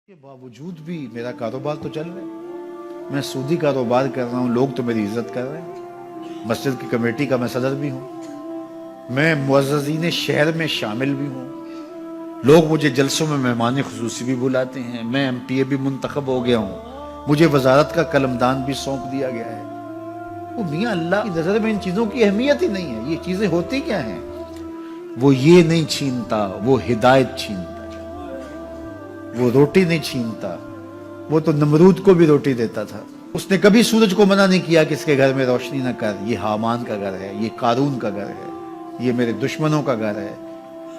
के बावजूद भी मेरा कारोबार तो चल रहा है। मैं सूदी कारोबार कर रहा हूँ, लोग तो मेरी इज्जत कर रहे हैं। मस्जिद की कमेटी का मैं सदर भी हूँ, मैं मुअज़्ज़ज़ीन शहर में शामिल भी हूँ। लोग मुझे जलसों में मेहमान खुसूसी भी बुलाते हैं। मैं MPA भी मुंतखब हो गया हूँ, मुझे वजारत का कलमदान भी सौंप दिया गया है। वो मियाँ अल्लाह की नज़र में इन चीज़ों की अहमियत ही नहीं है। ये चीज़ें होती क्या हैं? वो ये नहीं छीनता, वो हिदायत छीनता। वो रोटी नहीं छीनता, वो तो नमरूद को भी रोटी देता था। उसने कभी सूरज को मना नहीं किया कि इसके घर में रोशनी न कर, ये हामान का घर है, ये कारून का घर है, ये मेरे दुश्मनों का घर है,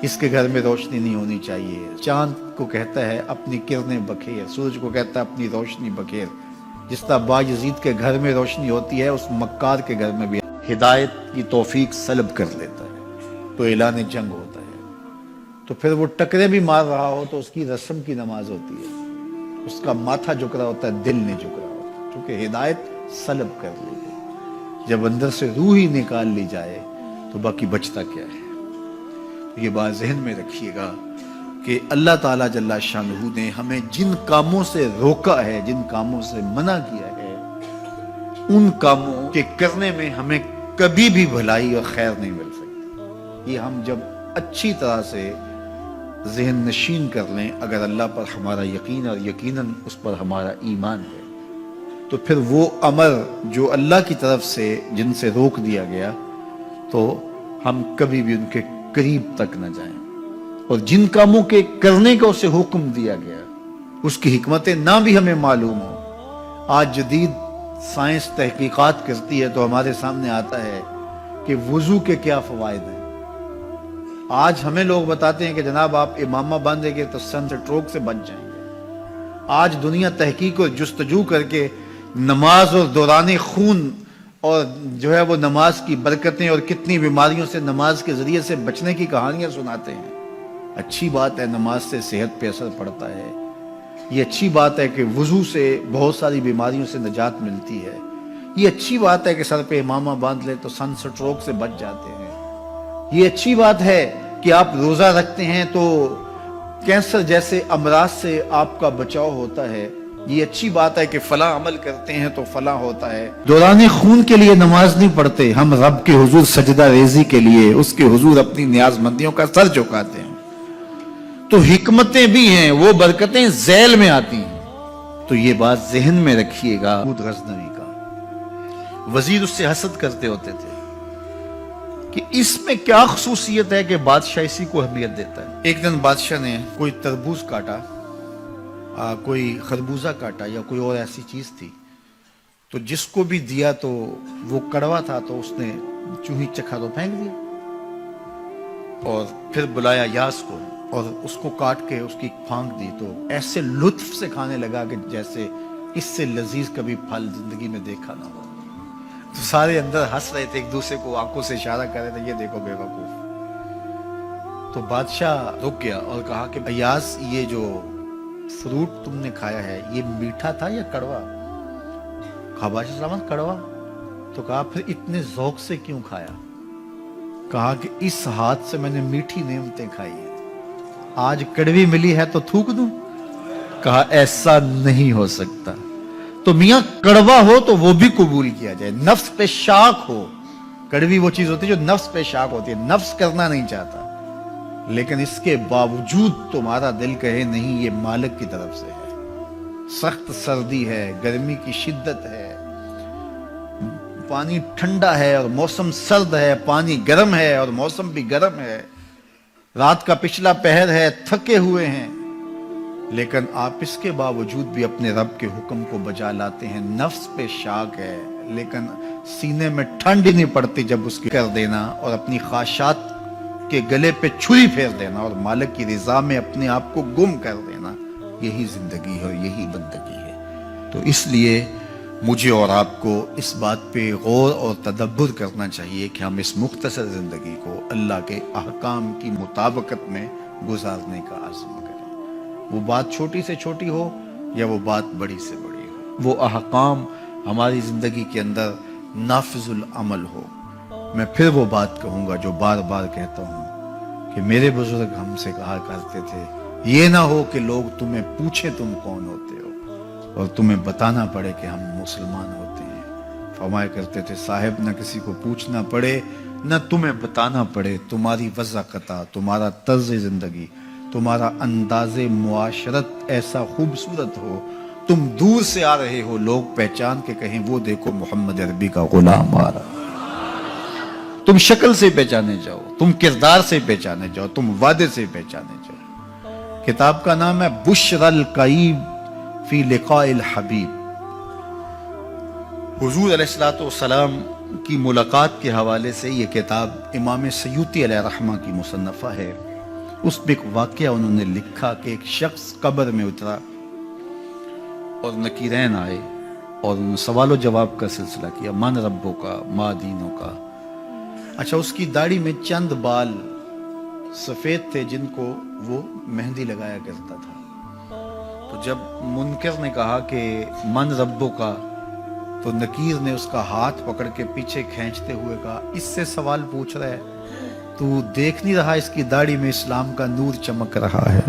इसके घर में रोशनी नहीं होनी चाहिए। चांद को कहता है अपनी किरणें बखेर, सूरज को कहता है अपनी रोशनी बखेर। जिस तरह बायजीद के घर में रोशनी होती है, उस मक्कार के घर में भी हिदायत की तौफीक सलब कर लेता है तो ऐलान जंग होता है। तो फिर वो टकरे भी मार रहा हो तो उसकी रस्म की नमाज होती है, उसका माथा झुक रहा होता है, दिल नहीं झुक रहा होता, क्योंकि हिदायत सलब कर ली गई। जब अंदर से रूह ही निकाल ली जाए तो बाकी बचता क्या है। तो ये बात जहन में रखिएगा कि अल्लाह ताला जल्ला शानहू ने हमें जिन कामों से रोका है, जिन कामों से मना किया है, उन कामों के करने में हमें कभी भी भलाई और खैर नहीं मिल सकती। ये हम जब अच्छी तरह से ज़हन नशीन कर लें, अगर अल्लाह पर हमारा यकीन और यकीनन उस पर हमारा ईमान है, तो फिर वो अमर जो अल्लाह की तरफ से जिनसे रोक दिया गया, तो हम कभी भी उनके करीब तक न जाएं। और जिन कामों के करने का उसे हुक्म दिया गया, उसकी हिकमतें ना भी हमें मालूम हो। आज जदीद साइंस तहकीकात करती है तो हमारे सामने आता है कि वुजू के क्या फ़वाइद हैं। आज हमें लोग बताते हैं कि जनाब आप इमामा बांधेंगे तो सन स्ट्रोक से बच जाएंगे। आज दुनिया तहकीक और जुस्तजू करके नमाज और दौरान खून और जो है वो नमाज की बरकतें और कितनी बीमारियों से नमाज के जरिए से बचने की कहानियां सुनाते हैं। अच्छी बात है, नमाज से सेहत पे असर पड़ता है। ये अच्छी बात है कि वुजू से बहुत सारी बीमारियों से निजात मिलती है। ये अच्छी बात है कि सर पे इमामा बांध ले तो सन स्ट्रोक से बच जाते हैं। ये अच्छी बात है कि आप रोजा रखते हैं तो कैंसर जैसे अमराज से आपका बचाव होता है। ये अच्छी बात है कि फला अमल करते हैं तो फला होता है। दौरान खून के लिए नमाज नहीं पढ़ते, हम रब के हुजूर सजदा रेजी के लिए उसके हुजूर अपनी न्याजमंदियों का सर झुकाते हैं। तो हिकमतें भी हैं, वो बरकतें ज़ैल में आती हैं। तो ये बात जहन में रखिएगा। गजनवी का वजीर उससे हसद करते होते थे कि इसमें क्या खसूसियत है कि बादशाह इसी को अहमियत देता है। एक दिन बादशाह ने कोई तरबूज काटा, कोई खरबूजा काटा या कोई और ऐसी चीज थी, तो जिसको भी दिया तो वो कड़वा था, तो उसने चूही चखा तो फेंक दिया। और फिर बुलाया यास को और उसको काट के उसकी फांक दी, तो ऐसे लुत्फ से खाने लगा कि जैसे इससे लजीज कभी फल जिंदगी में देखा ना हो। तो सारे अंदर हंस रहे थे, एक दूसरे को आंखों से इशारा कर रहे थे, ये देखो बेवकूफ। तो बादशाह रुक गया और कहा कि अयास, ये जो फ्रूट तुमने खाया है ये मीठा था या कड़वा? कहा बादशाह सलामत कड़वा। तो कहा फिर इतने ज़ौक से क्यों खाया? कहा कि इस हाथ से मैंने मीठी नेमतें खाई है, आज कड़वी मिली है तो थूक दूं? कहा ऐसा नहीं हो सकता। तो मियां कड़वा हो तो वो भी कबूल किया जाए, नफ्स पे शाक हो। कड़वी वो चीज होती है जो नफ्स पे शाक होती है, नफ्स करना नहीं चाहता, लेकिन इसके बावजूद तुम्हारा दिल कहे नहीं, ये मालिक की तरफ से है। सख्त सर्दी है, गर्मी की शिद्दत है, पानी ठंडा है और मौसम सर्द है, पानी गर्म है और मौसम भी गर्म है, रात का पिछला पहर है, थके हुए हैं, लेकिन आप इसके बावजूद भी अपने रब के हुक्म को बजा लाते हैं। नफ्स पे शाक है, लेकिन सीने में ठंड ही नहीं पड़ती जब उसके कर देना और अपनी ख्वाहिशात के गले पे छुरी फेर देना और मालिक की रिजा में अपने आप को गुम कर देना, यही जिंदगी है और यही बंदगी है। तो इसलिए मुझे और आपको इस बात पे गौर और तदब्बुर करना चाहिए कि हम इस मुख्तसर जिंदगी को अल्लाह के अहकाम की मुताबिकत में गुजारने का आज़म करें। वो बात छोटी से छोटी हो या वो बात बड़ी से बड़ी हो, वो अहकाम हमारी जिंदगी के अंदर नाफिजुल अमल हो। मैं फिर वो बात कहूंगा जो बार बार कहता हूं कि मेरे बुजुर्ग हमसे कहा करते थे یہ نہ ہو کہ لوگ تمہیں پوچھیں تم کون ہوتے ہو اور تمہیں بتانا پڑے کہ ہم مسلمان ہوتے ہیں۔ فرمایا کرتے تھے صاحب نہ کسی کو پوچھنا پڑے نہ تمہیں بتانا پڑے، تمہاری وضاحت، تمہارا طرز زندگی، تمہارا انداز معاشرت ایسا خوبصورت ہو، تم دور سے آ رہے ہو لوگ پہچان کے کہیں وہ دیکھو محمد عربی کا غلام آ رہا۔ تم شکل سے پہچانے جاؤ، تم کردار سے پہچانے جاؤ، تم وعدے سے پہچانے جاؤ۔ کتاب کا نام ہے بشر القیب فی لقاء الحبیب۔ حضور علیہ السلام کی ملاقات کے حوالے سے یہ کتاب امام سیوطی علیہ رحمہ کی مصنفہ ہے۔ اس میں ایک واقعہ انہوں نے لکھا کہ ایک شخص قبر میں اترا اور نکیرین آئے اور انہوں نے سوال و جواب کا سلسلہ کیا، من ربوں کا، ما دینوں کا۔ اچھا، اس کی داڑھی میں چند بال سفید تھے جن کو وہ مہندی لگایا کرتا تھا۔ تو جب منکر نے کہا کہ من ربوں کا، تو نکیر نے اس کا ہاتھ پکڑ کے پیچھے کھینچتے ہوئے کہا اس سے سوال پوچھ رہا ہے، تو دیکھ نہیں رہا اس کی داڑھی میں اسلام کا نور چمک رہا ہے،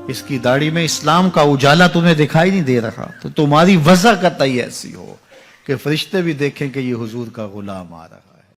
اس کی داڑھی میں اسلام کا اجالا تمہیں دکھائی نہیں دے رہا؟ تو تمہاری وضع قطعی ایسی ہو کہ فرشتے بھی دیکھیں کہ یہ حضور کا غلام آ رہا۔